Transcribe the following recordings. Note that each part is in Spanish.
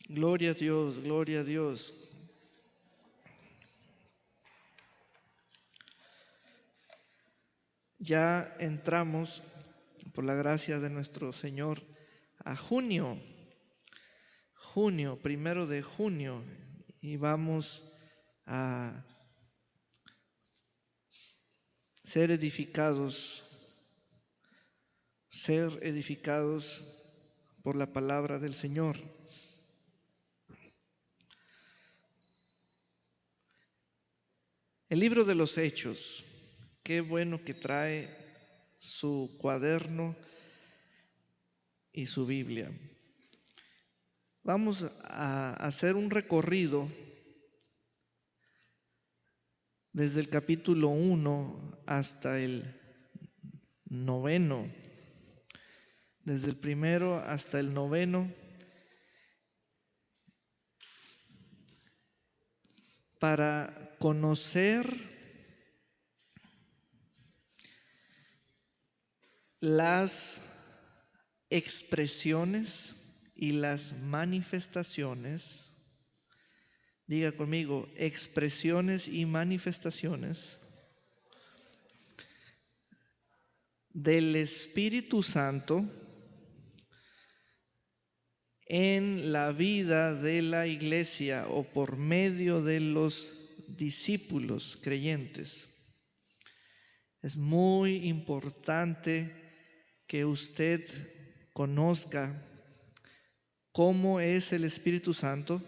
Gloria a Dios, gloria a Dios. Ya entramos, por la gracia de nuestro Señor, a junio, 1 de junio, y vamos a ser edificados por la palabra del Señor. El libro de los Hechos, qué bueno que trae su cuaderno y su Biblia. Vamos a hacer un recorrido desde el capítulo 1 hasta el 9, desde el 1 hasta el 9, para conocer las expresiones y las manifestaciones. Diga conmigo, expresiones y manifestaciones del Espíritu Santo en la vida de la iglesia o por medio de los discípulos creyentes. Es muy importante que usted conozca cómo es el Espíritu Santo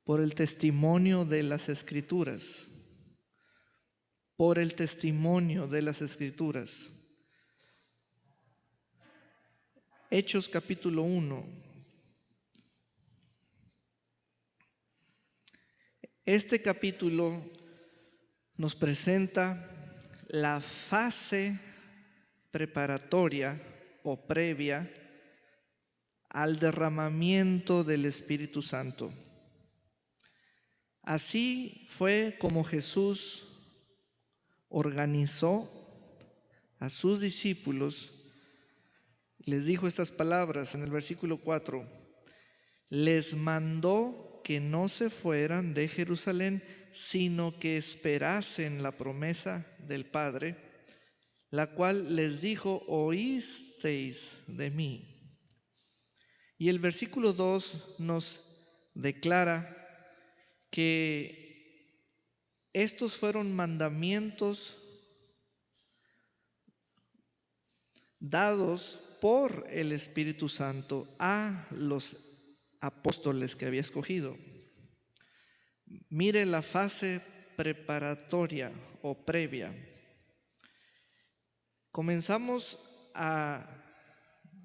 por el testimonio de las Escrituras. Por el testimonio de las Escrituras. Hechos capítulo 1. Este capítulo nos presenta la fase preparatoria o previa al derramamiento del Espíritu Santo. Así fue como Jesús organizó a sus discípulos. Les dijo estas palabras en el versículo 4. Les mandó que no se fueran de Jerusalén, sino que esperasen la promesa del Padre, la cual les dijo: oísteis de mí. Y el versículo 2 nos declara que estos fueron mandamientos dados por el Espíritu Santo a los apóstoles que había escogido. Mire la fase preparatoria o previa. Comenzamos a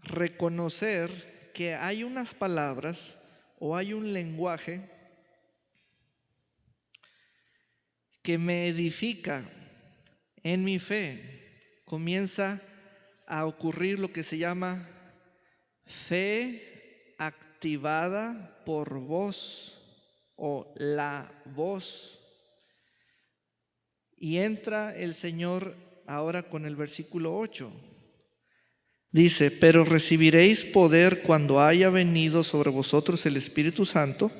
reconocer que hay unas palabras o hay un lenguaje que me edifica en mi fe. Comienza a ocurrir lo que se llama fe activada por voz o la voz. Y entra el Señor ahora con el versículo 8. Dice: pero recibiréis poder cuando haya venido sobre vosotros el Espíritu Santo,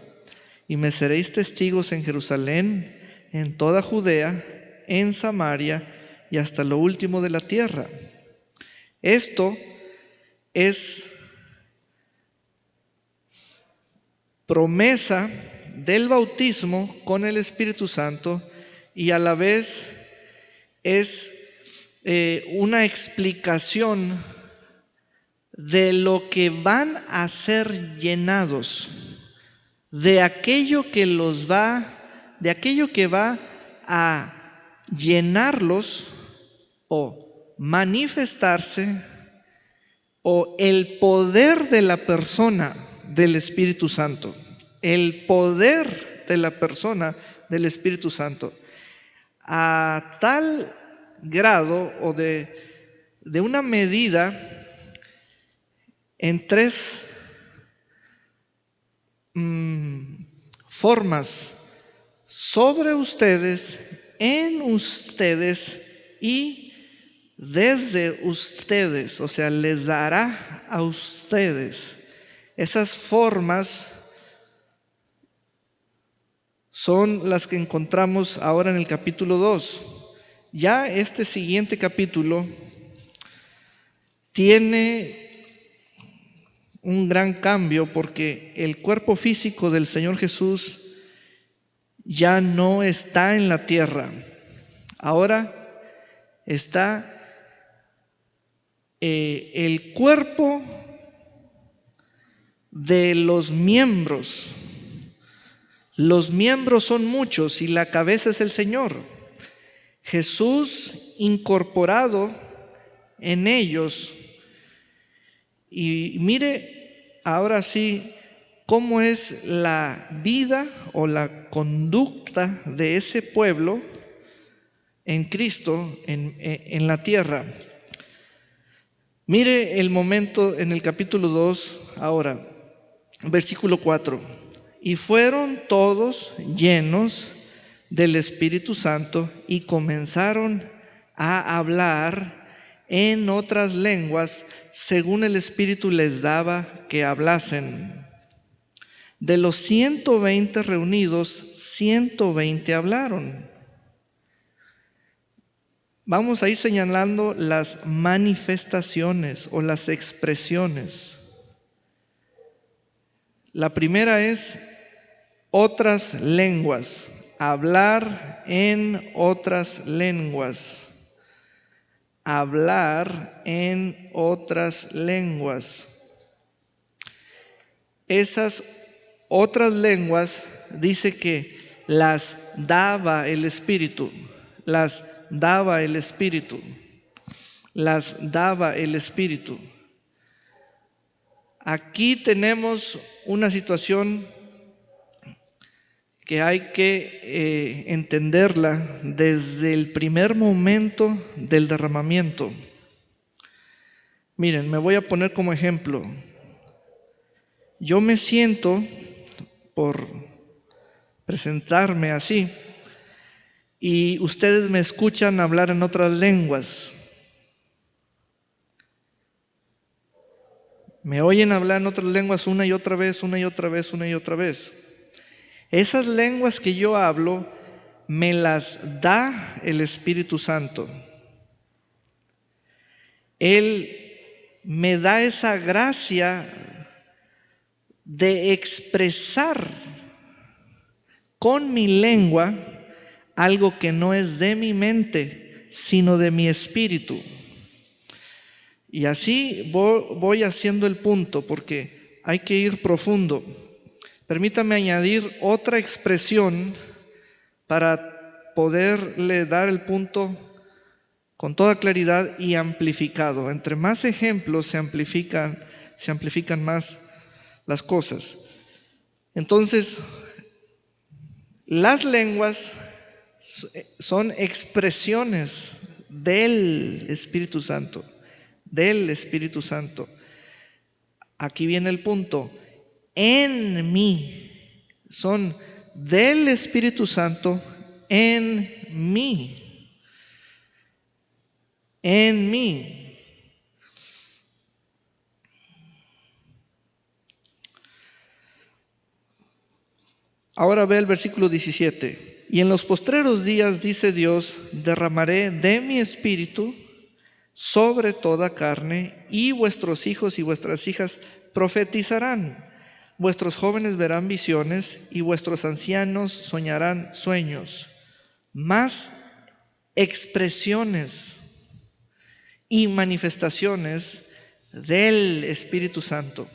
y me seréis testigos en Jerusalén, en toda Judea, en Samaria y hasta lo último de la tierra. Esto es promesa del bautismo con el Espíritu Santo, y a la vez es una explicación de lo que van a ser llenados, de aquello que va a llenarlos o manifestarse, o el poder de la persona del Espíritu Santo. El poder de la persona del Espíritu Santo. A tal grado o de una medida en tres formas: sobre ustedes, en ustedes y desde ustedes. O sea, les dará a ustedes. Esas formas son las que encontramos ahora en el capítulo 2. Ya este siguiente capítulo tiene un gran cambio porque el cuerpo físico del Señor Jesús ya no está en la tierra. Ahora está el cuerpo de los miembros. Los miembros son muchos y la cabeza es el Señor. Jesús incorporado en ellos. Y mire ahora sí cómo es la vida o la conducta de ese pueblo en Cristo en la tierra. Mire el momento en el capítulo 2 ahora, versículo 4. Y fueron todos llenos del Espíritu Santo y comenzaron a hablar en otras lenguas según el Espíritu les daba que hablasen. De los 120 reunidos, 120 hablaron. Vamos a ir señalando las manifestaciones o las expresiones. La primera es otras lenguas, hablar en otras lenguas, hablar en otras lenguas. Esas otras lenguas dice que las daba el Espíritu, las daba el Espíritu, las daba el Espíritu. Aquí tenemos una situación que hay que entenderla desde el primer momento del derramamiento. Miren, me voy a poner como ejemplo. Yo me siento, por presentarme así, y ustedes me escuchan hablar en otras lenguas. Me oyen hablar en otras lenguas una y otra vez, una y otra vez, una y otra vez. Esas lenguas que yo hablo, me las da el Espíritu Santo. Él me da esa gracia de expresar con mi lengua algo que no es de mi mente, sino de mi espíritu. Y así voy haciendo el punto, porque hay que ir profundo. Permítame añadir otra expresión para poderle dar el punto con toda claridad y amplificado. Entre más ejemplos se amplifican más las cosas. Entonces, las lenguas son expresiones del Espíritu Santo, del Espíritu Santo. Aquí viene el punto. En mí son del Espíritu Santo en mí. En mí. Ahora ve el versículo 17. Y en los postreros días, dice Dios, derramaré de mi espíritu sobre toda carne, y vuestros hijos y vuestras hijas profetizarán. Vuestros jóvenes verán visiones y vuestros ancianos soñarán sueños. Más expresiones y manifestaciones del Espíritu Santo.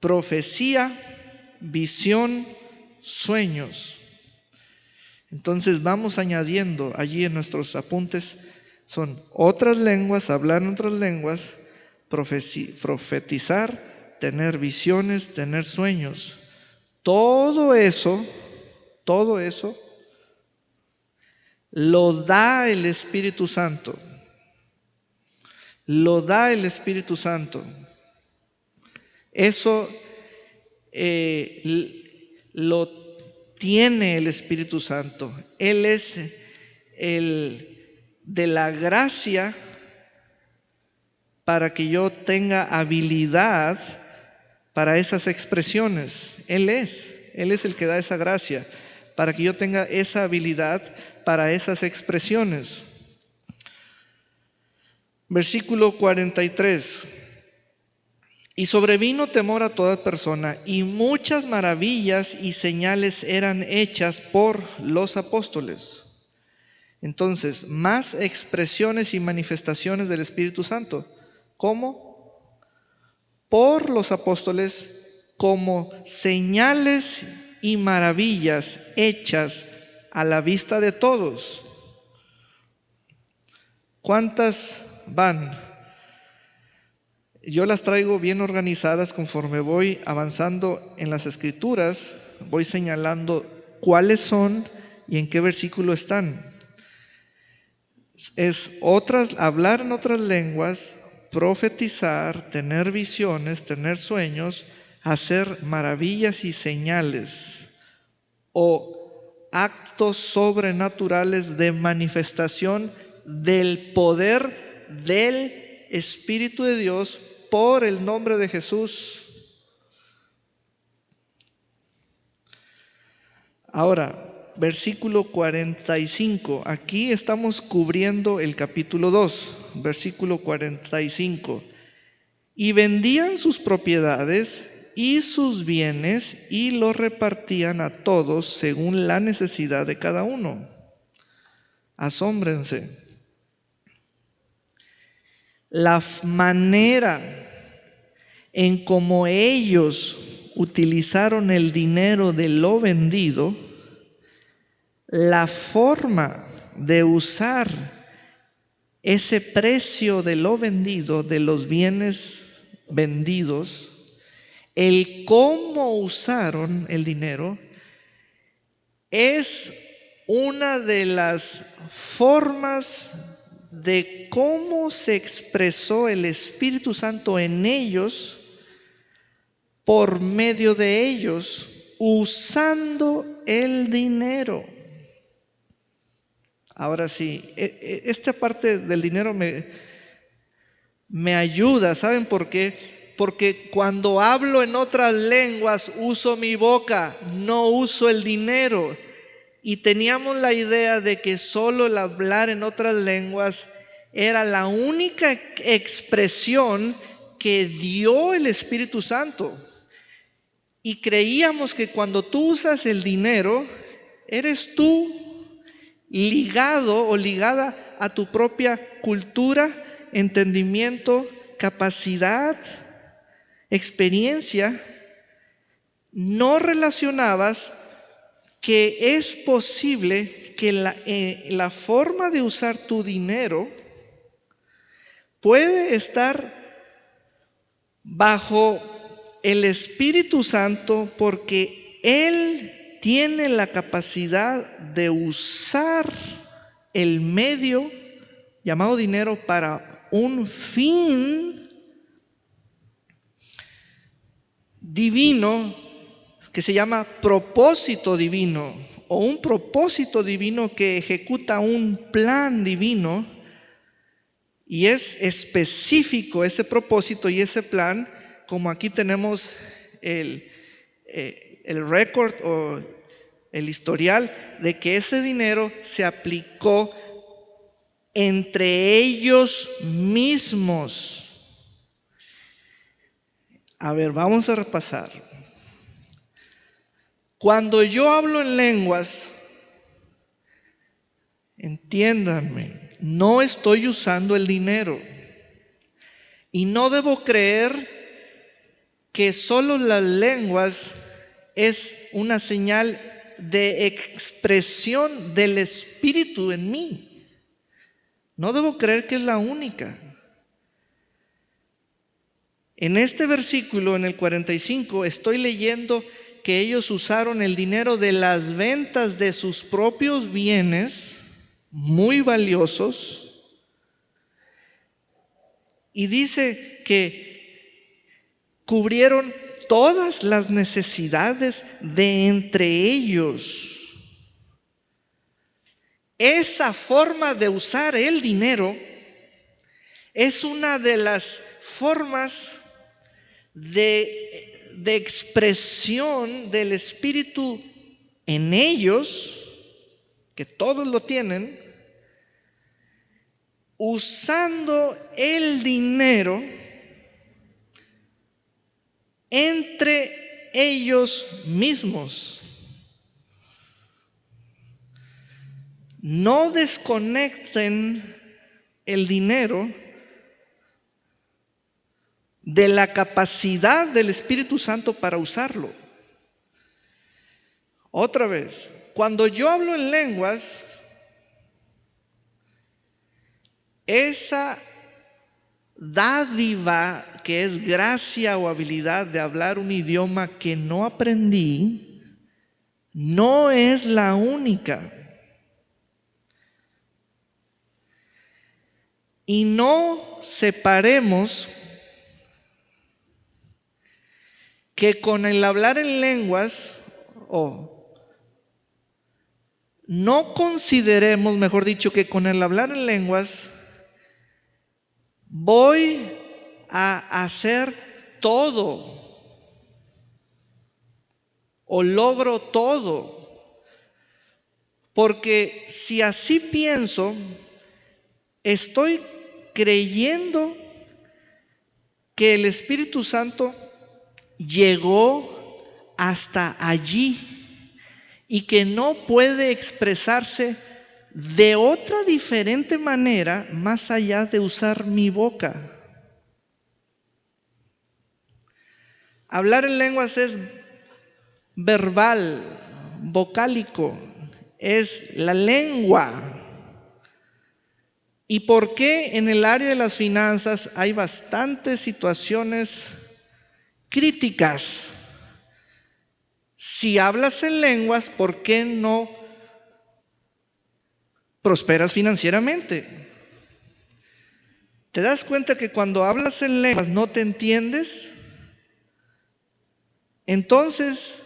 Profecía, visión, sueños. Entonces vamos añadiendo allí en nuestros apuntes, son otras lenguas, hablar en otras lenguas, profetizar, tener visiones, tener sueños. Todo eso lo da el Espíritu Santo. Lo da el Espíritu Santo. Eso lo tiene el Espíritu Santo. Él es el de la gracia para que yo tenga habilidad para esas expresiones. Él es el que da esa gracia. para que yo tenga esa habilidad para esas expresiones. Versículo 43. Y sobrevino temor a toda persona, y muchas maravillas y señales eran hechas por los apóstoles. Entonces, más expresiones y manifestaciones del Espíritu Santo. ¿Cómo? Por los apóstoles, como señales y maravillas hechas a la vista de todos. ¿Cuántas van? Yo las traigo bien organizadas conforme voy avanzando en las Escrituras, voy señalando cuáles son y en qué versículo están. Es hablar en otras lenguas, profetizar, tener visiones, tener sueños, hacer maravillas y señales o actos sobrenaturales de manifestación del poder del Espíritu de Dios por el nombre de Jesús. Ahora, versículo 45. Aquí estamos cubriendo el capítulo 2, versículo 45. Y vendían sus propiedades y sus bienes y los repartían a todos según la necesidad de cada uno. Asómbrense. La manera en cómo ellos utilizaron el dinero de lo vendido, la forma de usar ese precio de lo vendido, de los bienes vendidos, el cómo usaron el dinero, es una de las formas de cómo se expresó el Espíritu Santo en ellos, por medio de ellos, usando el dinero. Ahora sí, esta parte del dinero me ayuda. ¿Saben por qué? Porque cuando hablo en otras lenguas uso mi boca, no uso el dinero. Y teníamos la idea de que solo el hablar en otras lenguas era la única expresión que dio el Espíritu Santo. Y creíamos que cuando tú usas el dinero, eres tú ligado o ligada a tu propia cultura, entendimiento, capacidad, experiencia. No relacionabas que es posible que la forma de usar tu dinero puede estar bajo el Espíritu Santo, porque Él tiene la capacidad de usar el medio llamado dinero para un fin divino que se llama propósito divino, o un propósito divino que ejecuta un plan divino, y es específico ese propósito y ese plan, como aquí tenemos el récord o el historial de que ese dinero se aplicó entre ellos mismos. A ver, vamos a repasar. Cuando yo hablo en lenguas, entiéndanme, no estoy usando el dinero. Y no debo creer que solo las lenguas es una señal de expresión del Espíritu en mí. No debo creer que es la única. En este versículo, en el 45, estoy leyendo que ellos usaron el dinero de las ventas de sus propios bienes, muy valiosos, y dice que cubrieron todas las necesidades de entre ellos. Esa forma de usar el dinero es una de las formas de expresión del Espíritu en ellos, que todos lo tienen, usando el dinero entre ellos mismos. No desconecten el dinero de la capacidad del Espíritu Santo para usarlo. Otra vez, cuando yo hablo en lenguas, esa dádiva que es gracia o habilidad de hablar un idioma que no aprendí, no es la única. Y no separemos que con el hablar en lenguas, no consideremos, mejor dicho, que con el hablar en lenguas voy a hacer todo o logro todo. Porque si así pienso, estoy creyendo que el Espíritu Santo llegó hasta allí y que no puede expresarse de otra diferente manera más allá de usar mi boca. Hablar en lenguas es verbal, vocálico, es la lengua. ¿Y por qué en el área de las finanzas hay bastantes situaciones críticas? Si hablas en lenguas, ¿por qué no prosperas financieramente? ¿Te das cuenta que cuando hablas en lenguas no te entiendes? Entonces,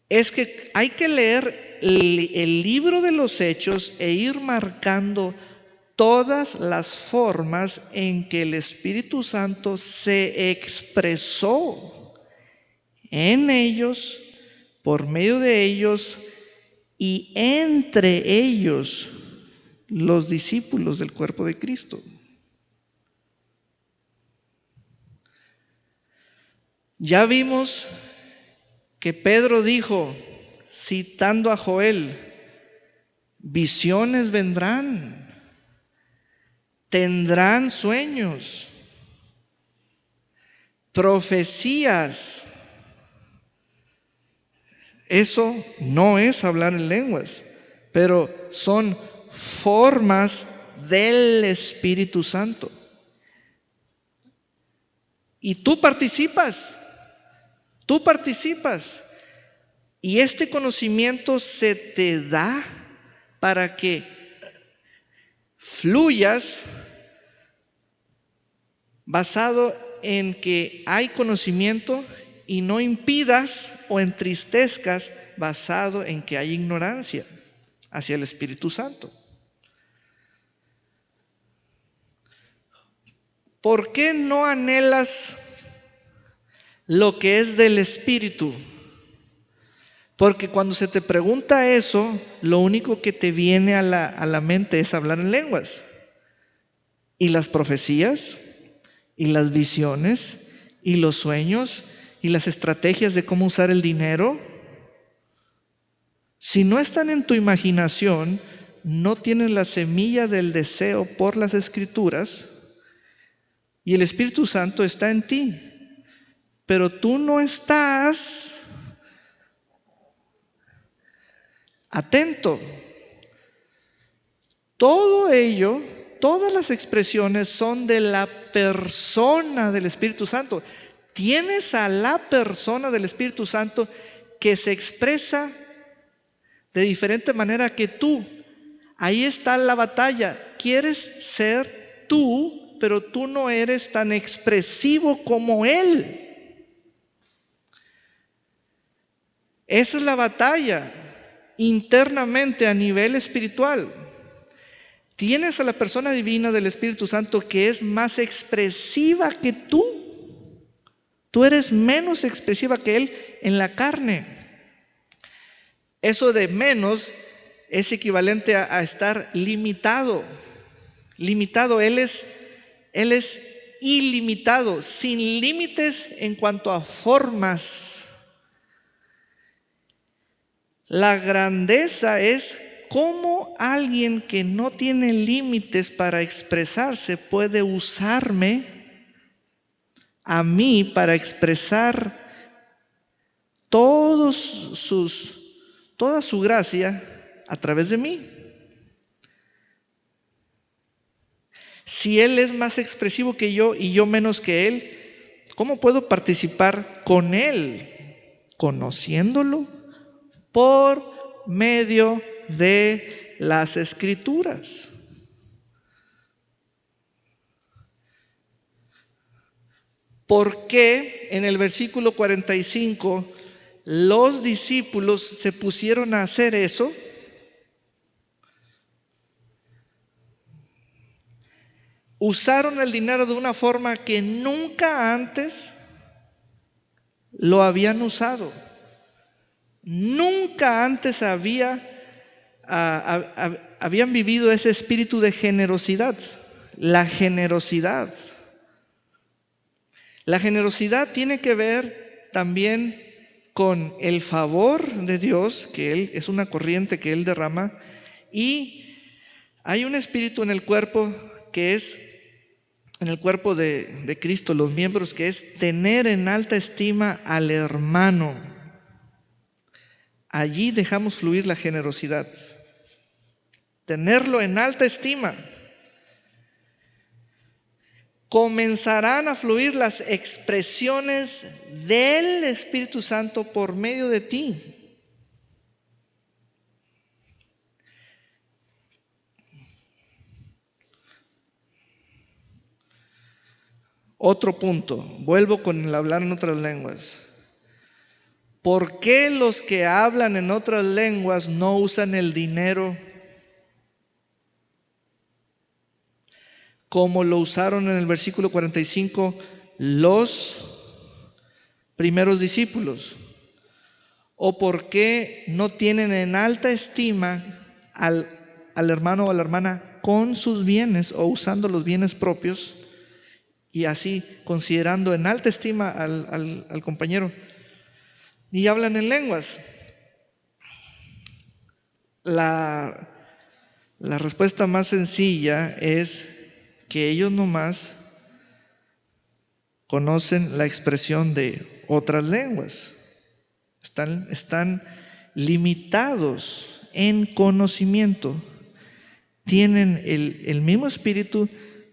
es que hay que leer el libro de los Hechos e ir marcando todas las formas en que el Espíritu Santo se expresó en ellos, por medio de ellos y entre ellos, los discípulos del cuerpo de Cristo. Ya vimos que Pedro dijo, citando a Joel, visiones vendrán, tendrán sueños, profecías. Eso no es hablar en lenguas, pero son formas del Espíritu Santo. Y tú participas. Y este conocimiento se te da para que fluyas basado en que hay conocimiento y no impidas o entristezcas basado en que hay ignorancia hacia el Espíritu Santo. ¿Por qué no anhelas lo que es del Espíritu? Porque cuando se te pregunta eso, lo único que te viene a la mente es hablar en lenguas. Y las profecías, y las visiones, y los sueños, y las estrategias de cómo usar el dinero. Si no están en tu imaginación, no tienes la semilla del deseo por las Escrituras, y el Espíritu Santo está en ti. Pero tú no estás atento. Todo ello, todas las expresiones son de la persona del Espíritu Santo. Tienes a la persona del Espíritu Santo que se expresa de diferente manera que tú. Ahí está la batalla. Quieres ser tú, pero tú no eres tan expresivo como Él. Esa es la batalla internamente a nivel espiritual. Tienes a la persona divina del Espíritu Santo que es más expresiva que tú. Tú eres menos expresiva que Él en la carne. Eso de menos es equivalente a estar limitado. Limitado, Él es ilimitado, sin límites en cuanto a formas. La grandeza es cómo alguien que no tiene límites para expresarse puede usarme a mí para expresar toda su gracia a través de mí. Si Él es más expresivo que yo y yo menos que Él, ¿cómo puedo participar con Él? Conociéndolo por medio de las Escrituras. ¿Por qué en el versículo 45 los discípulos se pusieron a hacer eso? Usaron el dinero de una forma que nunca antes lo habían usado. Nunca antes habían vivido ese espíritu de generosidad. La generosidad tiene que ver también con el favor de Dios, que Él es una corriente que Él derrama, y hay un espíritu en el cuerpo que es, en el cuerpo de Cristo, los miembros, que es tener en alta estima al hermano. Allí dejamos fluir la generosidad. Tenerlo en alta estima. Comenzarán a fluir las expresiones del Espíritu Santo por medio de ti. Otro punto, vuelvo con el hablar en otras lenguas. ¿Por qué los que hablan en otras lenguas no usan el dinero como lo usaron en el versículo 45 los primeros discípulos? ¿O por qué no tienen en alta estima al hermano o a la hermana con sus bienes o usando los bienes propios y así considerando en alta estima al compañero? Y hablan en lenguas. La respuesta más sencilla es que ellos nomás conocen la expresión de otras lenguas. Están limitados en conocimiento. Tienen el mismo espíritu,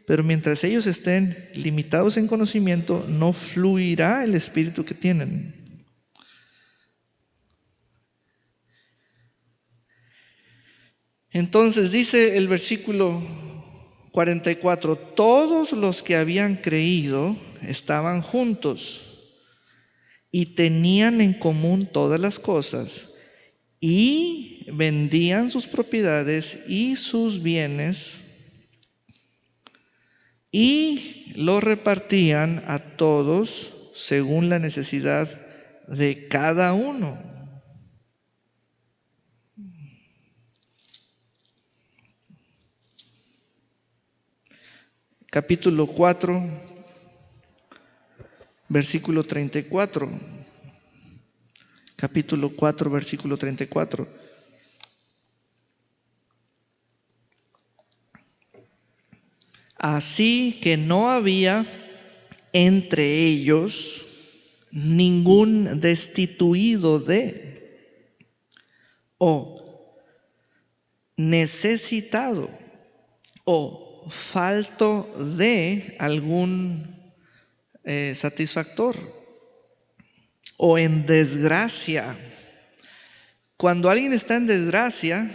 pero mientras ellos estén limitados en conocimiento, no fluirá el espíritu que tienen. Entonces dice el versículo 44, todos los que habían creído estaban juntos y tenían en común todas las cosas y vendían sus propiedades y sus bienes y lo repartían a todos según la necesidad de cada uno. Capítulo 4, versículo 34. Capítulo 4, versículo 34. Así que no había entre ellos ningún destituido de o necesitado o falto de algún satisfactor o en desgracia. Cuando alguien está en desgracia,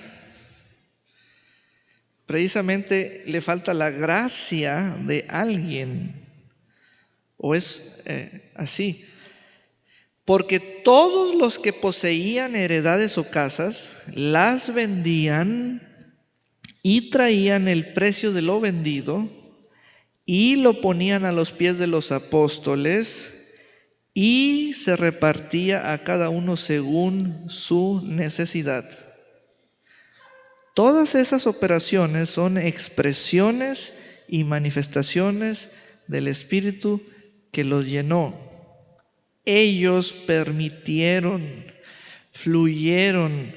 precisamente le falta la gracia de alguien, o es así. Porque todos los que poseían heredades o casas, las vendían y traían el precio de lo vendido y lo ponían a los pies de los apóstoles, y se repartía a cada uno según su necesidad. Todas esas operaciones son expresiones y manifestaciones del Espíritu que los llenó. Ellos permitieron, fluyeron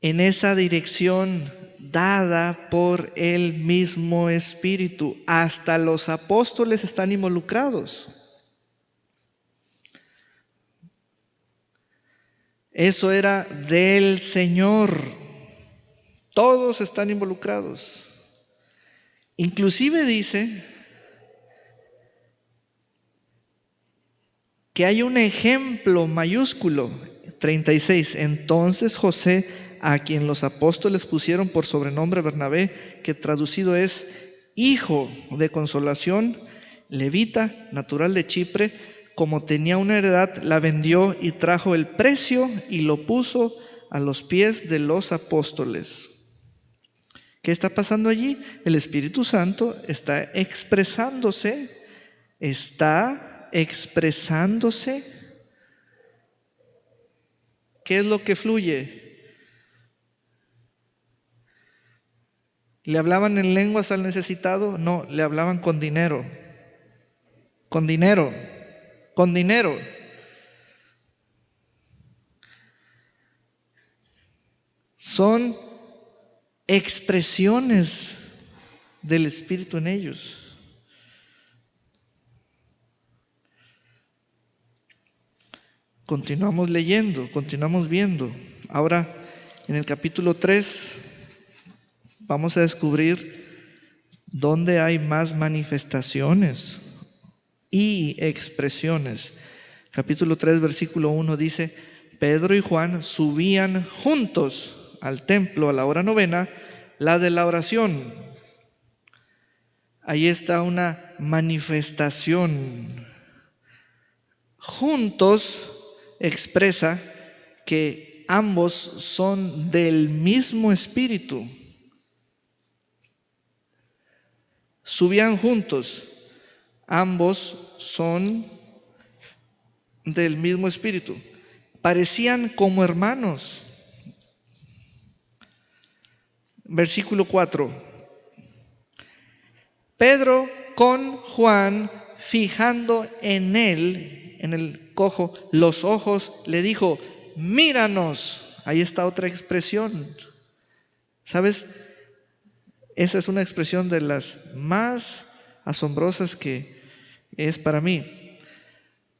en esa dirección dada por el mismo Espíritu. Hasta los apóstoles están involucrados. Eso era del Señor. Todos están involucrados. Inclusive dice que hay un ejemplo mayúsculo, 36. Entonces José, a quien los apóstoles pusieron por sobrenombre Bernabé, que traducido es hijo de consolación, levita, natural de Chipre, como tenía una heredad, la vendió y trajo el precio y lo puso a los pies de los apóstoles. ¿Qué está pasando allí? El Espíritu Santo está expresándose. ¿Qué es lo que fluye? ¿Le hablaban en lenguas al necesitado? No, le hablaban con dinero. Con dinero. Con dinero. Son expresiones del Espíritu en ellos. Continuamos leyendo, continuamos viendo. Ahora, en el capítulo 3, vamos a descubrir dónde hay más manifestaciones y expresiones. Capítulo 3, versículo 1 dice: Pedro y Juan subían juntos al templo a la hora novena, la de la oración. Ahí está una manifestación. Juntos expresa que ambos son del mismo Espíritu. Subían juntos, ambos son del mismo Espíritu. Parecían como hermanos. Versículo 4. Pedro con Juan, fijando en él, en el cojo, los ojos, le dijo: míranos. Ahí está otra expresión. ¿Sabes? Esa es una expresión de las más asombrosas que es para mí.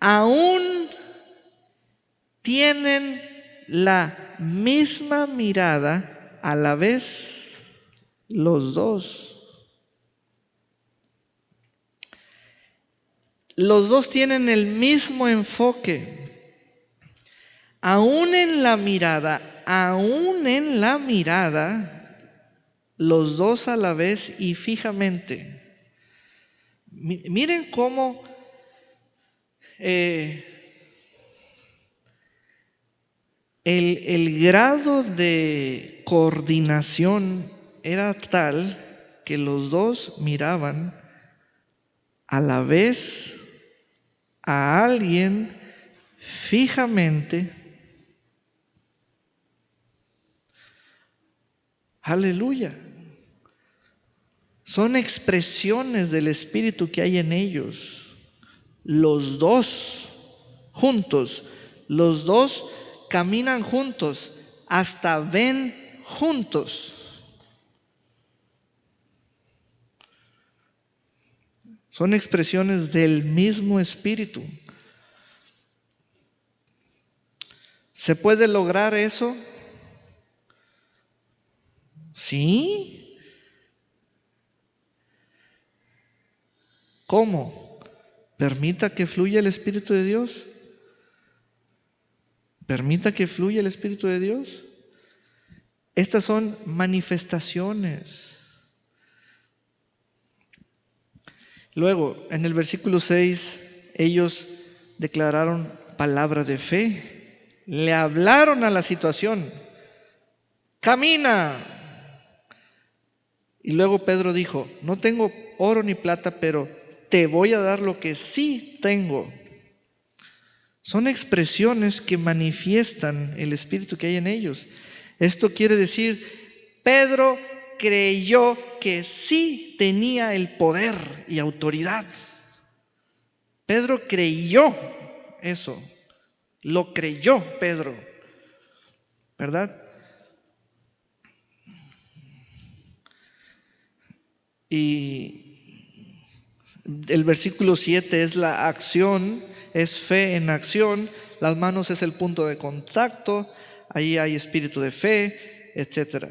Aún tienen la misma mirada a la vez los dos. Los dos tienen el mismo enfoque. Aún en la mirada, los dos a la vez y fijamente. Miren cómo el grado de coordinación era tal que los dos miraban a la vez a alguien fijamente. Aleluya. Son expresiones del Espíritu que hay en ellos. Los dos juntos, los dos caminan juntos, hasta ven juntos. Son expresiones del mismo Espíritu. ¿Se puede lograr eso? ¿Sí? ¿Cómo? Permita que fluya el Espíritu de Dios. Permita que fluya el Espíritu de Dios. Estas son manifestaciones. Luego, en el versículo 6, ellos declararon palabra de fe. Le hablaron a la situación. Camina. Y luego Pedro dijo: no tengo oro ni plata, pero te voy a dar lo que sí tengo. Son expresiones que manifiestan el espíritu que hay en ellos. Esto quiere decir, Pedro creyó que sí tenía el poder y autoridad. Pedro creyó eso. Lo creyó Pedro, ¿verdad? Y el versículo 7 es la acción, es fe en acción. Las manos es el punto de contacto. Ahí hay espíritu de fe, etc.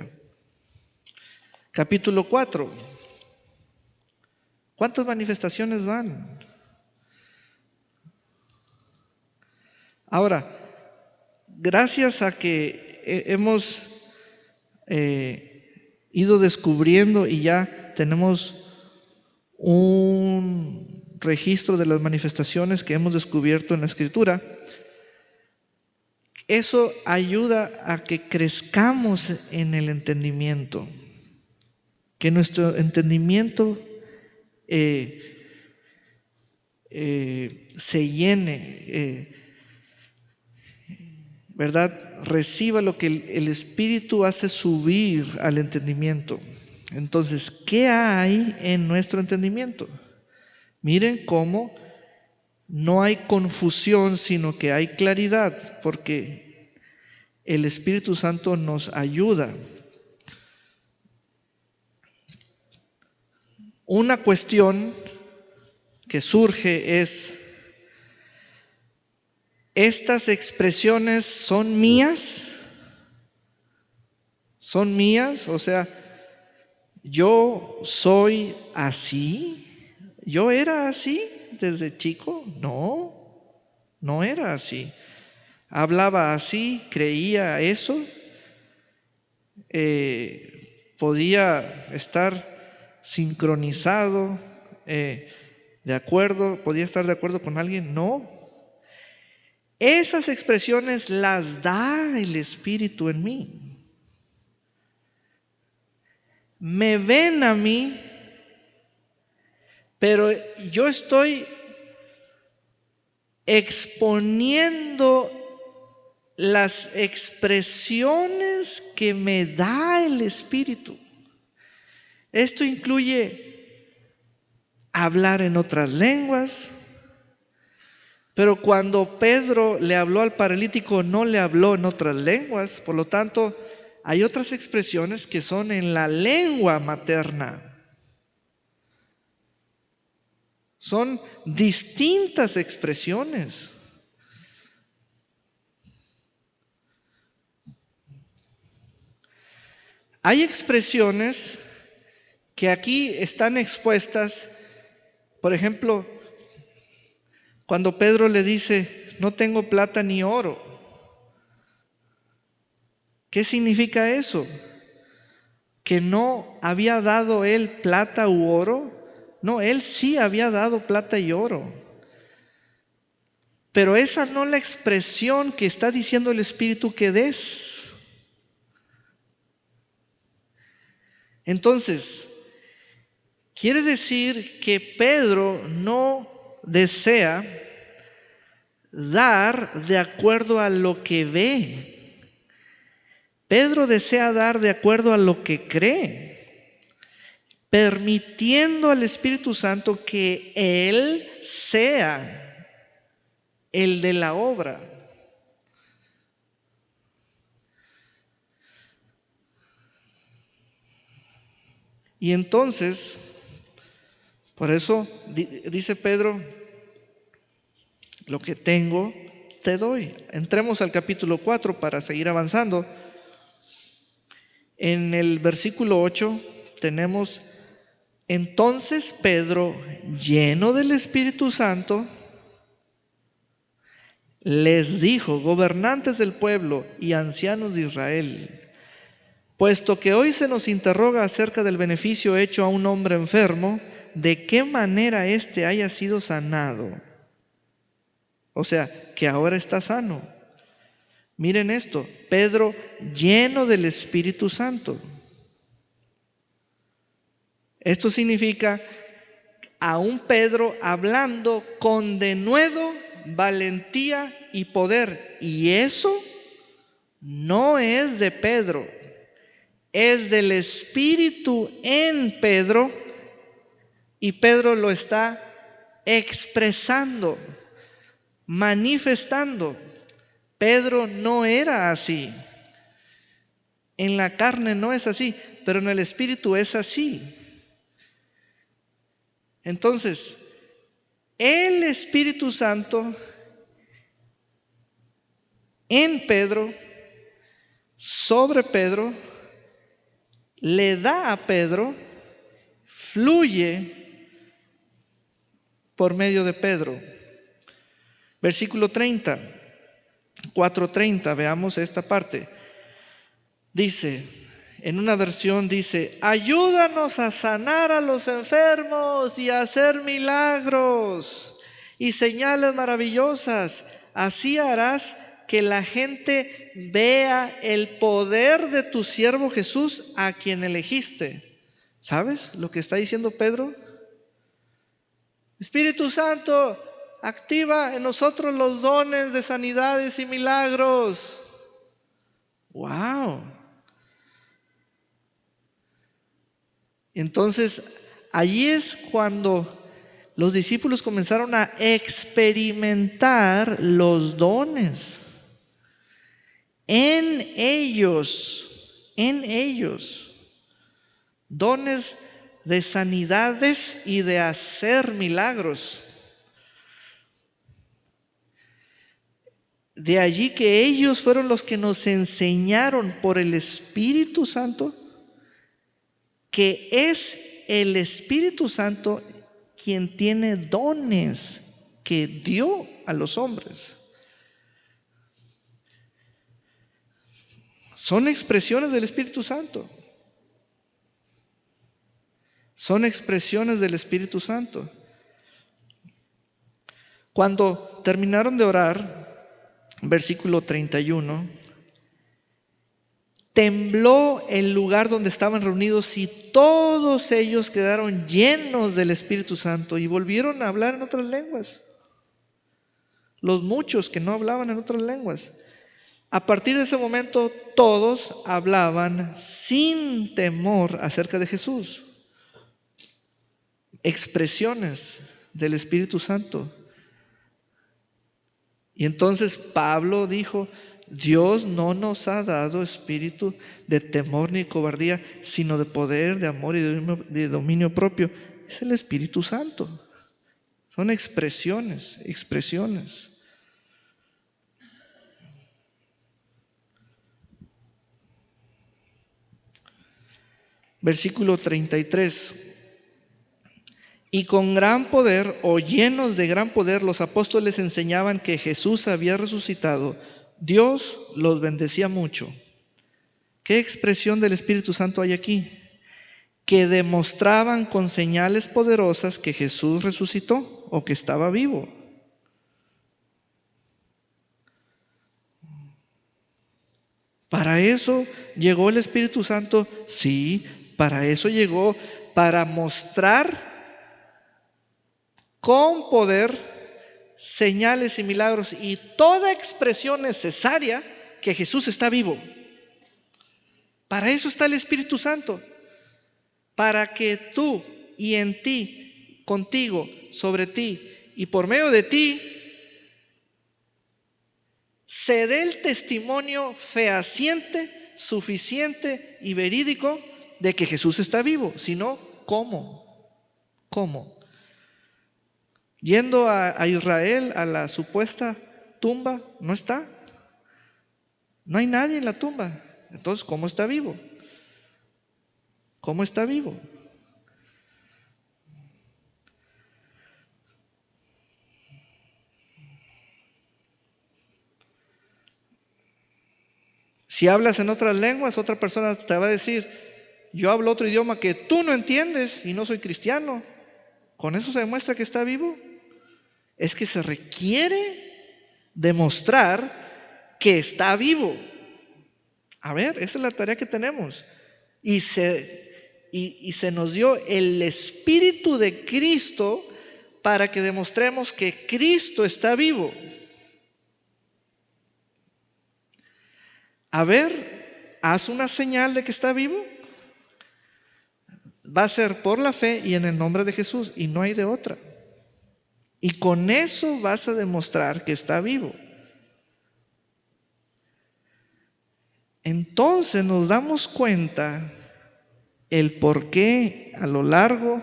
Capítulo 4. ¿Cuántas manifestaciones van? Ahora, gracias a que hemos ido descubriendo y ya tenemos un registro de las manifestaciones que hemos descubierto en la Escritura, eso ayuda a que crezcamos en el entendimiento, que nuestro entendimiento se llene, ¿verdad? Reciba lo que el Espíritu hace subir al entendimiento. Entonces, ¿qué hay en nuestro entendimiento? Miren cómo no hay confusión, sino que hay claridad, porque el Espíritu Santo nos ayuda. Una cuestión que surge es, ¿estas expresiones son mías? ¿Son mías? O sea, ¿yo soy así? ¿Yo era así desde chico? No, no era así. Hablaba así, creía eso, podía estar sincronizado, de acuerdo, podía estar de acuerdo con alguien. No. Esas expresiones las da el Espíritu en mí. Me ven a mí, pero yo estoy exponiendo las expresiones que me da el Espíritu. Esto incluye hablar en otras lenguas, pero cuando Pedro le habló al paralítico no le habló en otras lenguas. Por lo tanto, hay otras expresiones que son en la lengua materna. Son distintas expresiones. Hay expresiones que aquí están expuestas. Por ejemplo, cuando Pedro le dice, no tengo plata ni oro. ¿Qué significa eso? ¿Que no había dado él plata u oro? No, él sí había dado plata y oro. Pero esa no es la expresión que está diciendo el Espíritu que des. Entonces, quiere decir que Pedro no desea dar de acuerdo a lo que ve. Pedro desea dar de acuerdo a lo que cree, permitiendo al Espíritu Santo que Él sea el de la obra. Y entonces, por eso dice Pedro, lo que tengo te doy. Entremos al capítulo 4 para seguir avanzando. En el versículo 8 tenemos, entonces Pedro, lleno del Espíritu Santo, les dijo, gobernantes del pueblo y ancianos de Israel, puesto que hoy se nos interroga acerca del beneficio hecho a un hombre enfermo, de qué manera éste haya sido sanado. O sea, que ahora está sano. Miren esto, Pedro lleno del Espíritu Santo. Esto significa a un Pedro hablando con denuedo valentía y poder. Y eso no es de Pedro, es del Espíritu en Pedro, y Pedro lo está expresando, manifestando. Pedro no era así. En la carne no es así, pero en el Espíritu es así. Entonces, el Espíritu Santo en Pedro, sobre Pedro, le da a Pedro, fluye por medio de Pedro. Versículo 30, 4:30, veamos esta parte. Dice, en una versión dice: ayúdanos a sanar a los enfermos y a hacer milagros y señales maravillosas. Así harás que la gente vea el poder de tu siervo Jesús, a quien elegiste. ¿Sabes lo que está diciendo Pedro? Espíritu Santo, activa en nosotros los dones de sanidades y milagros. ¡Wow! Entonces, allí es cuando los discípulos comenzaron a experimentar los dones. En ellos, dones de sanidades y de hacer milagros. De allí que ellos fueron los que nos enseñaron por el Espíritu Santo que es el Espíritu Santo quien tiene dones que dio a los hombres. Son expresiones del Espíritu Santo. Son expresiones del Espíritu Santo. Cuando terminaron de orar, versículo 31, tembló el lugar donde estaban reunidos y todos ellos quedaron llenos del Espíritu Santo y volvieron a hablar en otras lenguas. Los muchos que no hablaban en otras lenguas. A partir de ese momento todos hablaban sin temor acerca de Jesús. Expresiones del Espíritu Santo. Y entonces Pablo dijo: Dios no nos ha dado espíritu de temor ni cobardía, sino de poder, de amor y de dominio propio. Es el Espíritu Santo. Son expresiones. Versículo 33. Y con gran poder, o llenos de gran poder, los apóstoles enseñaban que Jesús había resucitado. Dios los bendecía mucho. ¿Qué expresión del Espíritu Santo hay aquí? Que demostraban con señales poderosas que Jesús resucitó o que estaba vivo. ¿Para eso llegó el Espíritu Santo? Sí, para eso llegó, para mostrar con poder señales y milagros y toda expresión necesaria que Jesús está vivo. Para eso está el Espíritu Santo, para que tú y en ti, contigo, sobre ti y por medio de ti se dé el testimonio fehaciente, suficiente y verídico de que Jesús está vivo. Si no, ¿cómo? Yendo a Israel a la supuesta tumba, no está. No hay nadie en la tumba. Entonces, ¿cómo está vivo? ¿Cómo está vivo? Si hablas en otras lenguas, otra persona te va a decir: yo hablo otro idioma que tú no entiendes y no soy cristiano. ¿Con eso se demuestra que está vivo? Es que se requiere demostrar que está vivo. A ver, esa es la tarea que tenemos. Y se nos dio el Espíritu de Cristo para que demostremos que Cristo está vivo. A ver, haz una señal de que está vivo. Va a ser por la fe y en el nombre de Jesús, y no hay de otra. Y con eso vas a demostrar que está vivo. Entonces nos damos cuenta el por qué a lo largo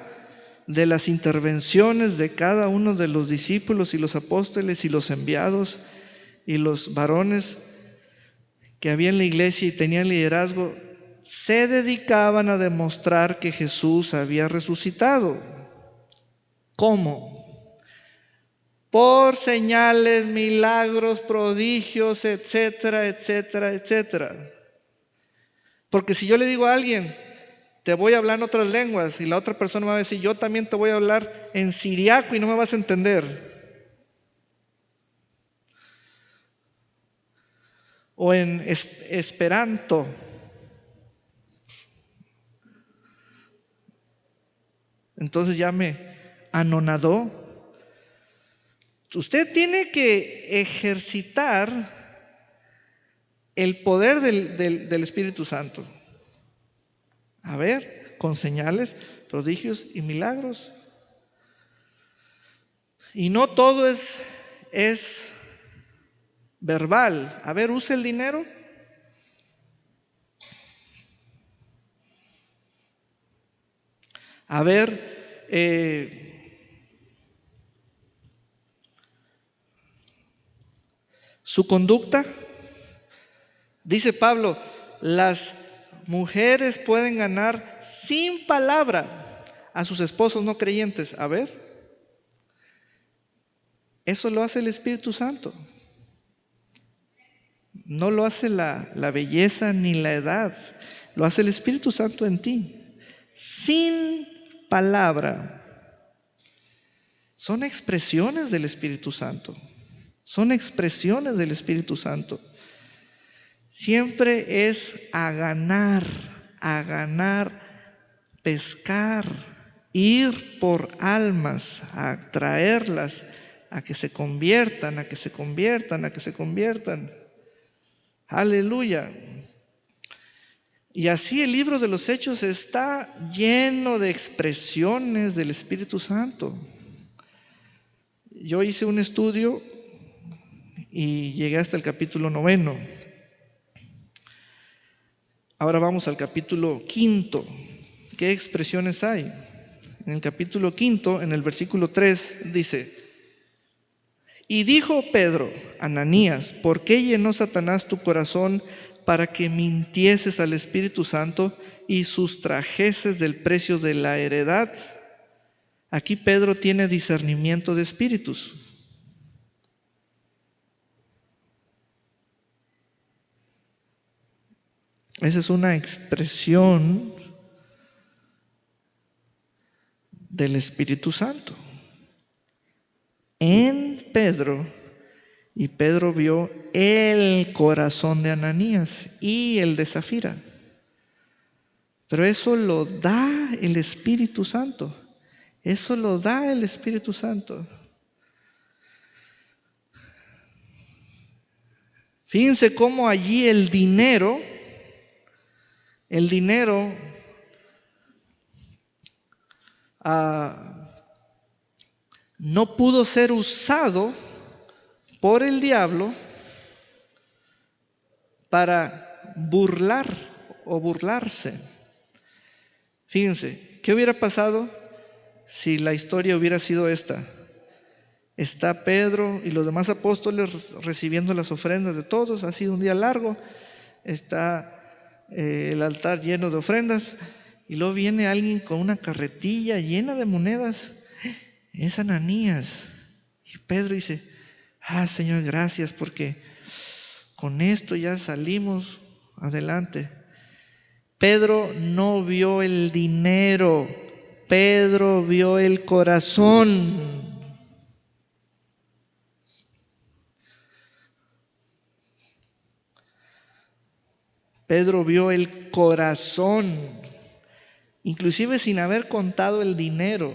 de las intervenciones de cada uno de los discípulos y los apóstoles y los enviados y los varones que había en la iglesia y tenían liderazgo, se dedicaban a demostrar que Jesús había resucitado. ¿Cómo? Por señales, milagros, prodigios, etcétera, etcétera, etcétera. Porque si yo le digo a alguien, te voy a hablar en otras lenguas, y la otra persona me va a decir, yo también te voy a hablar en siriaco y no me vas a entender. O en esperanto. Entonces ya me anonadó. Usted tiene que ejercitar el poder del Espíritu Santo. A ver, con señales, prodigios y milagros. Y no todo es verbal. A ver, use el dinero. A ver, su conducta. Dice Pablo, las mujeres pueden ganar sin palabra a sus esposos no creyentes. A ver, eso lo hace el Espíritu Santo. No lo hace la belleza ni la edad, lo hace el Espíritu Santo en ti. Sin palabra. Son expresiones del Espíritu Santo. Son expresiones del Espíritu Santo. Siempre es a ganar, pescar, ir por almas, a traerlas, a que se conviertan, a que se conviertan, a que se conviertan. Aleluya. Y así el libro de los Hechos está lleno de expresiones del Espíritu Santo. Yo hice un estudio y llegué hasta el capítulo 9. Ahora vamos al capítulo 5. ¿Qué expresiones hay? En el capítulo 5, en el versículo 3, dice: y dijo Pedro, Ananías, ¿por qué llenó Satanás tu corazón para que mintieses al Espíritu Santo y sustrajeses del precio de la heredad? Aquí Pedro tiene discernimiento de espíritus. Esa es una expresión del Espíritu Santo en Pedro, y Pedro vio el corazón de Ananías y el de Zafira. Pero eso lo da el Espíritu Santo. Eso lo da el Espíritu Santo. Fíjense cómo allí el dinero no pudo ser usado por el diablo para burlar o burlarse. Fíjense, ¿qué hubiera pasado si la historia hubiera sido esta? Está Pedro y los demás apóstoles recibiendo las ofrendas de todos. Ha sido un día largo. Está el altar lleno de ofrendas. Y luego viene alguien con una carretilla llena de monedas. Es Ananías. Y Pedro dice: Señor, gracias, porque con esto ya salimos adelante. Pedro no vio el dinero. Pedro vio el corazón. Pedro vio el corazón, inclusive sin haber contado el dinero.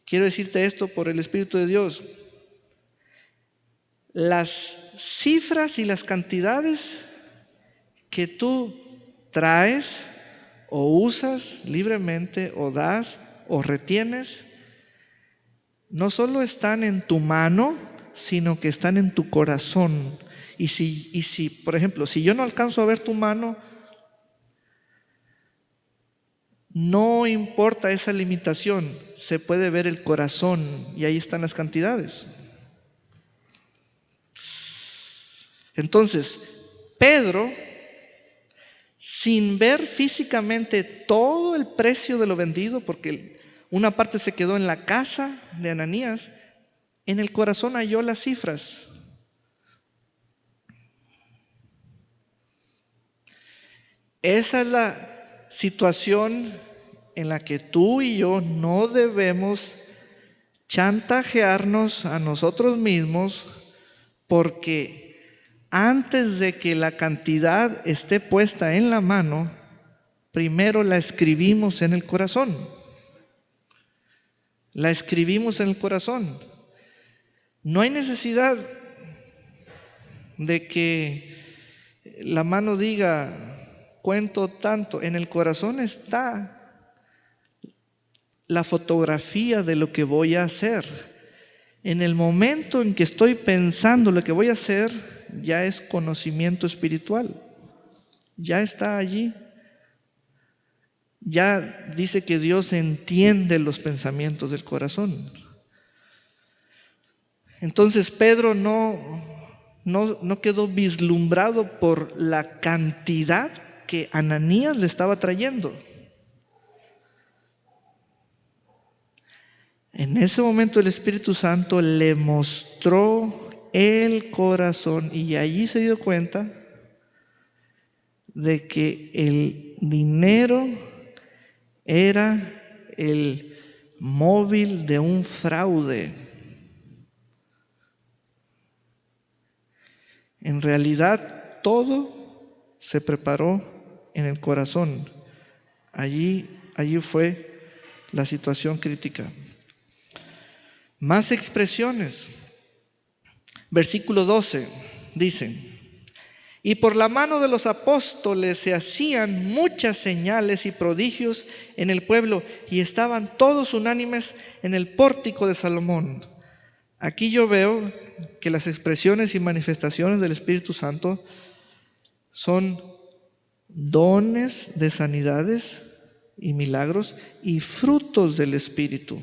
Quiero decirte esto por el Espíritu de Dios. Las cifras y las cantidades que tú traes o usas libremente o das o retienes, no solo están en tu mano, sino que están en tu corazón. Y si, por ejemplo, si yo no alcanzo a ver tu mano, no importa esa limitación, se puede ver el corazón y ahí están las cantidades. Entonces, Pedro, sin ver físicamente todo el precio de lo vendido, porque una parte se quedó en la casa de Ananías, en el corazón halló las cifras. Esa es la situación en la que tú y yo no debemos chantajearnos a nosotros mismos, porque antes de que la cantidad esté puesta en la mano, primero la escribimos en el corazón. La escribimos en el corazón. No hay necesidad de que la mano diga, cuento tanto. En el corazón está la fotografía de lo que voy a hacer. En el momento en que estoy pensando lo que voy a hacer, ya es conocimiento espiritual. Ya está allí. Ya dice que Dios entiende los pensamientos del corazón. Entonces Pedro no quedó vislumbrado por la cantidad que Ananías le estaba trayendo. En ese momento el Espíritu Santo le mostró el corazón y allí se dio cuenta de que el dinero era el móvil de un fraude. En realidad todo se preparó en el corazón. Allí fue la situación crítica. Más expresiones. Versículo 12 dice: y por la mano de los apóstoles se hacían muchas señales y prodigios en el pueblo, y estaban todos unánimes en el pórtico de Salomón. Aquí yo veo que las expresiones y manifestaciones del Espíritu Santo son dones de sanidades y milagros y frutos del Espíritu.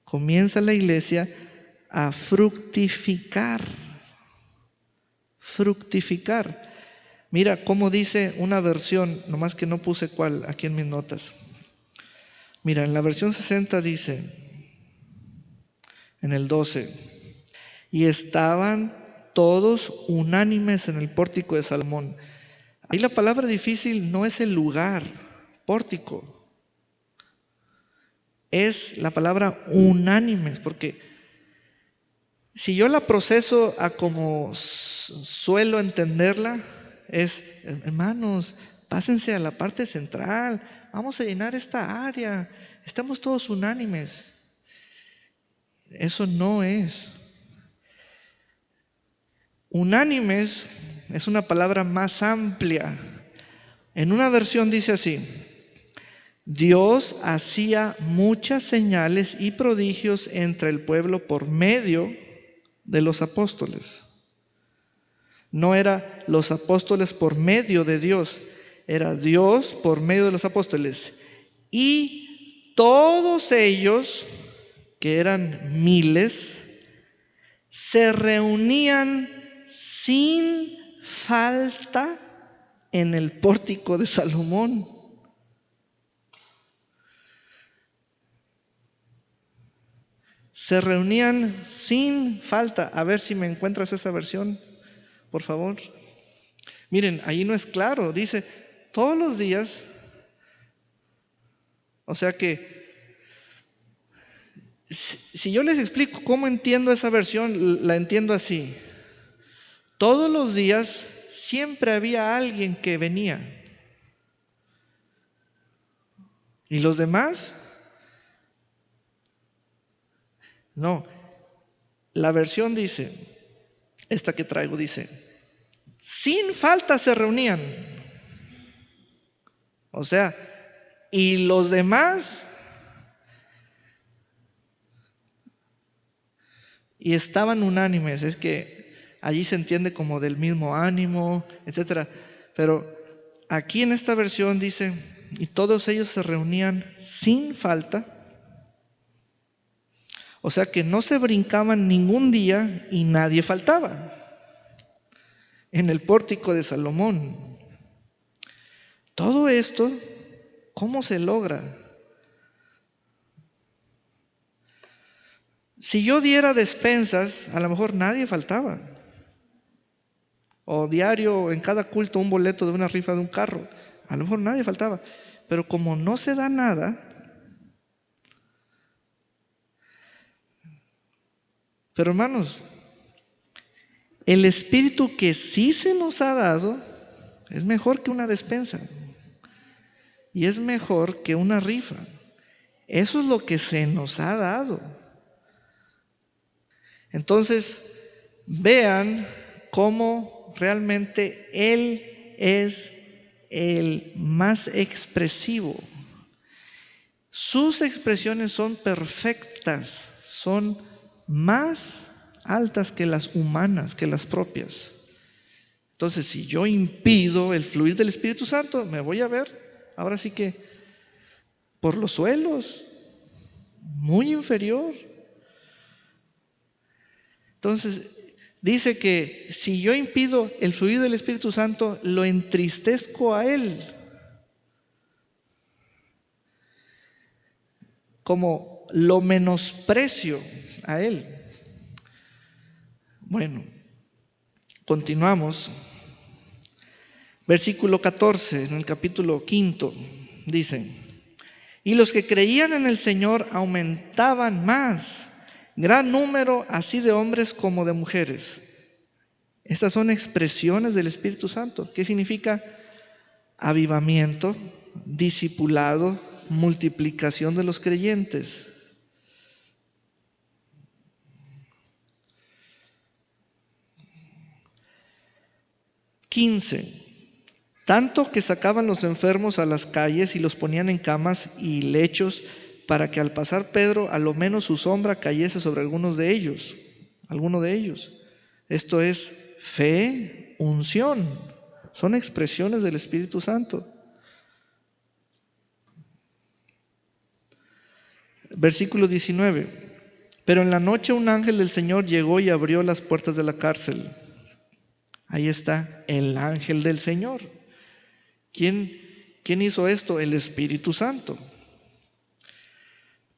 Comienza la iglesia a fructificar. Fructificar. Mira cómo dice una versión, nomás que no puse cuál aquí en mis notas. Mira, en la versión 60 dice, en el 12, y estaban todos unánimes en el pórtico de Salomón. Ahí la palabra difícil no es el lugar, pórtico. Es la palabra unánimes, porque si yo la proceso a como suelo entenderla, es, hermanos, pásense a la parte central, vamos a llenar esta área, estamos todos unánimes. Eso no es. Unánimes es una palabra más amplia. En una versión dice así: Dios hacía muchas señales y prodigios entre el pueblo por medio de los apóstoles. No era los apóstoles por medio de Dios, era Dios por medio de los apóstoles. Y todos ellos, que eran miles, se reunían sin falta en el pórtico de Salomón. Se reunían sin falta. A ver si me encuentras esa versión, por favor. Miren, ahí no es claro, dice todos los días. O sea que si yo les explico cómo entiendo esa versión, la entiendo así. Todos los días siempre había alguien que venía. ¿Y los demás? No, la versión dice, esta que traigo dice, sin falta se reunían. O sea, y los demás, y estaban unánimes. Es que allí se entiende como del mismo ánimo, etcétera. Pero aquí en esta versión dice, y todos ellos se reunían sin falta. O sea que no se brincaban ningún día y nadie faltaba en el pórtico de Salomón. Todo esto, ¿cómo se logra? Si yo diera despensas, a lo mejor nadie faltaba. O diario, en cada culto, un boleto de una rifa de un carro. A lo mejor nadie faltaba. Pero como no se da nada, pero hermanos, el espíritu que sí se nos ha dado es mejor que una despensa. Y es mejor que una rifa. Eso es lo que se nos ha dado. Entonces, vean cómo realmente Él es el más expresivo. Sus expresiones son perfectas, son más altas que las humanas, que las propias. Entonces, si yo impido el fluir del Espíritu Santo, me voy a ver, ahora sí que, por los suelos, muy inferior. Entonces, dice que si yo impido el fluir del Espíritu Santo, lo entristezco a Él. Como lo menosprecio a Él. Bueno, continuamos. Versículo 14, en el capítulo 5, dice, y los que creían en el Señor aumentaban más, gran número así de hombres como de mujeres. Estas son expresiones del Espíritu Santo. ¿Qué significa? Avivamiento, discipulado, multiplicación de los creyentes. 15. Tanto que sacaban los enfermos a las calles y los ponían en camas y lechos para que al pasar Pedro a lo menos su sombra cayese sobre alguno de ellos. Esto es fe, unción. Son expresiones del Espíritu Santo. Versículo 19. Pero en la noche un ángel del Señor llegó y abrió las puertas de la cárcel. Ahí está el ángel del Señor. ¿Quién hizo esto? El Espíritu Santo.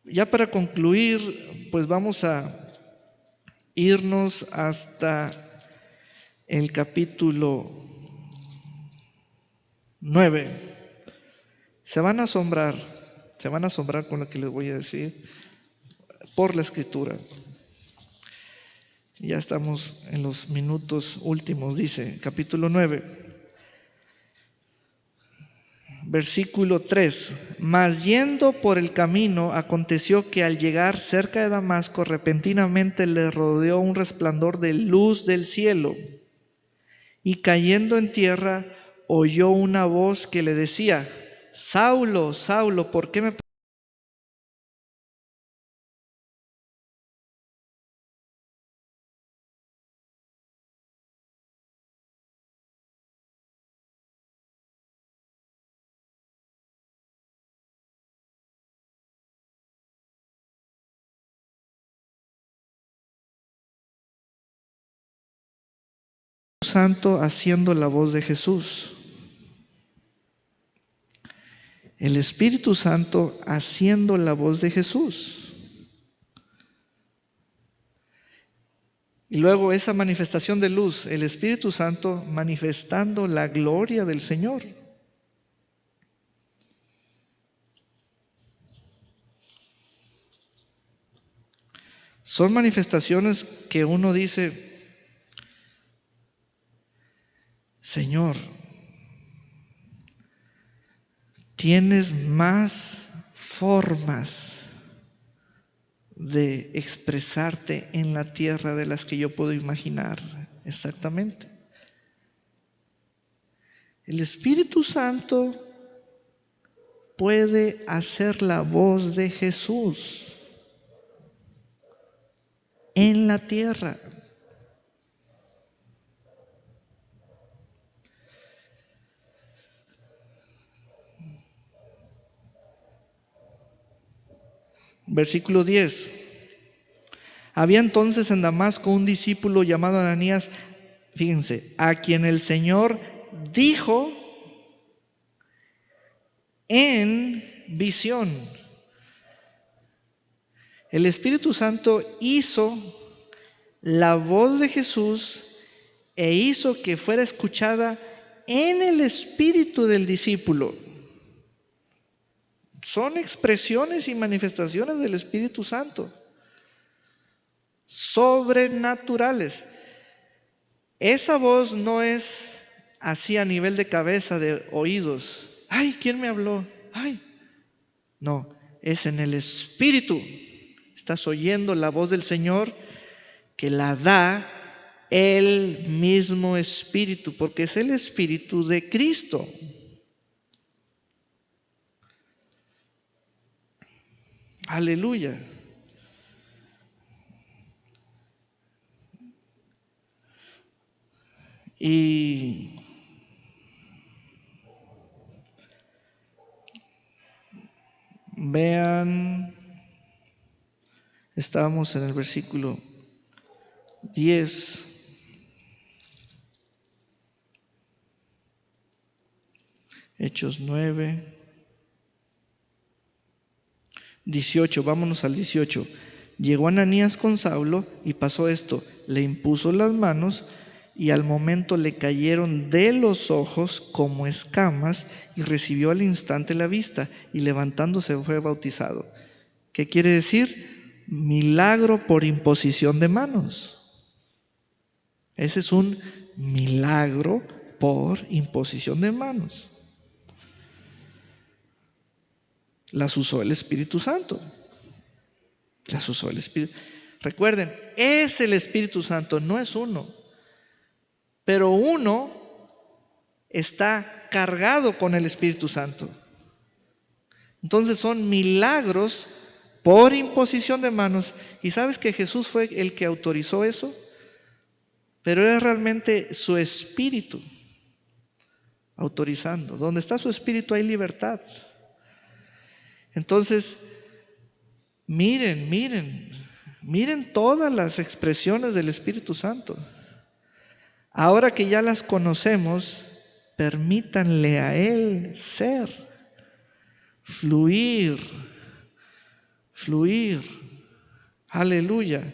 Ya para concluir, pues vamos a irnos hasta el capítulo 9. Se van a asombrar con lo que les voy a decir por la Escritura. Ya estamos en los minutos últimos, dice, capítulo 9. Versículo 3. Mas yendo por el camino, aconteció que al llegar cerca de Damasco, repentinamente le rodeó un resplandor de luz del cielo. Y cayendo en tierra, oyó una voz que le decía, Saulo, Saulo, ¿por qué me Santo haciendo la voz de Jesús? El Espíritu Santo haciendo la voz de Jesús. Y luego esa manifestación de luz, el Espíritu Santo manifestando la gloria del Señor. Son manifestaciones que uno dice, Señor, tienes más formas de expresarte en la tierra de las que yo puedo imaginar. Exactamente. El Espíritu Santo puede hacer la voz de Jesús en la tierra. Versículo 10. Había entonces en Damasco un discípulo llamado Ananías, fíjense, a quien el Señor dijo en visión. El Espíritu Santo hizo la voz de Jesús e hizo que fuera escuchada en el espíritu del discípulo. Son expresiones y manifestaciones del Espíritu Santo, sobrenaturales. Esa voz no es así a nivel de cabeza, de oídos. Ay, ¿quién me habló? Ay, no, es en el Espíritu. Estás oyendo la voz del Señor que la da el mismo Espíritu, porque es el Espíritu de Cristo. Aleluya. Y vean, estábamos en el versículo 10. Hechos 9. 18, vámonos al 18. Llegó Ananías con Saulo y pasó esto. Le impuso las manos y al momento le cayeron de los ojos como escamas y recibió al instante la vista y levantándose fue bautizado. ¿Qué quiere decir? Milagro por imposición de manos. Ese es un milagro por imposición de manos. Las usó el Espíritu Santo. Las usó el Espíritu. Recuerden, es el Espíritu Santo, no es uno. Pero uno está cargado con el Espíritu Santo. Entonces son milagros por imposición de manos. ¿Y sabes que Jesús fue el que autorizó eso? Pero era realmente su Espíritu autorizando. Donde está su Espíritu hay libertad. Entonces, miren todas las expresiones del Espíritu Santo. Ahora que ya las conocemos, permítanle a Él ser, fluir. Aleluya.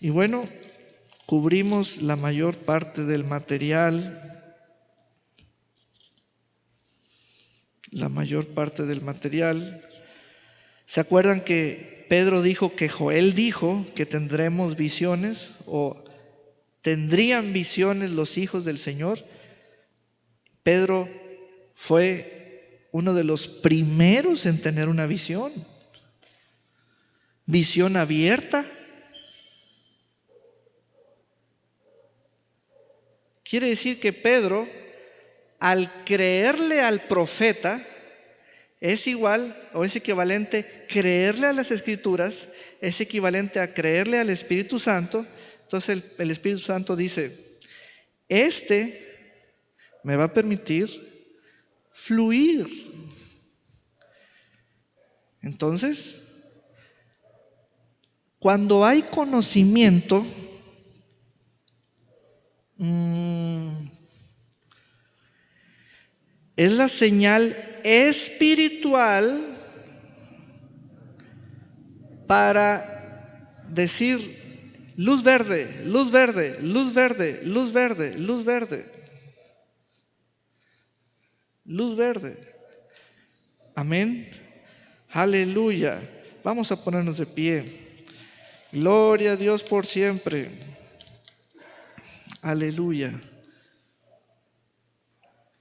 Y bueno, cubrimos la mayor parte del material. ¿Se acuerdan que Pedro dijo que Joel dijo que tendremos visiones o tendrían visiones los hijos del Señor? Pedro fue uno de los primeros en tener una visión abierta. Quiere decir que Pedro, al creerle al profeta, es igual o es equivalente, creerle a las Escrituras, es equivalente a creerle al Espíritu Santo. Entonces el Espíritu Santo dice, me va a permitir fluir. Entonces, cuando hay conocimiento, es la señal espiritual para decir luz verde, luz verde, luz verde, luz verde, luz verde, luz verde. Amén. Aleluya. Vamos a ponernos de pie. Gloria a Dios por siempre. Aleluya.